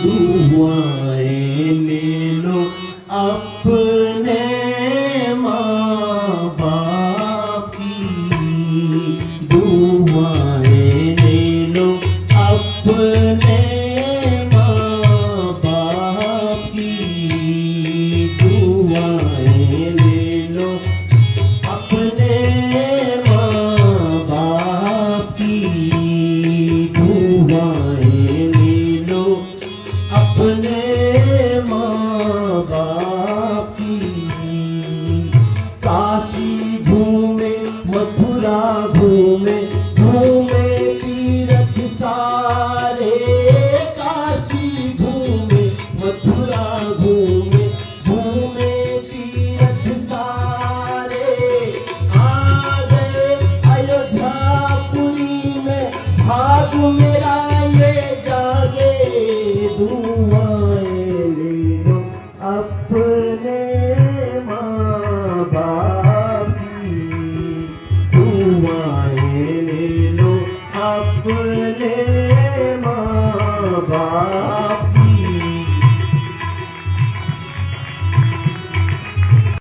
दुआएं ले लो अपने माँ बाप की, दुआएं ले लो अपने माँ बाप की, दुआएं ले लो अपने माँ बाप की, दुआएं ले लो अपने माँ बाप की। काशी घूमे मथुरा घूमे घूमे तीरथ सारे, काशी घूमे मथुरा घूमे घूमे तीरथ सारे, आ गए अयोध्यापुरी में भाग मेरा ये जागे, दुआएं ले लो अपने माँ बाप की, दुआएं ले लो अपने माँ बाप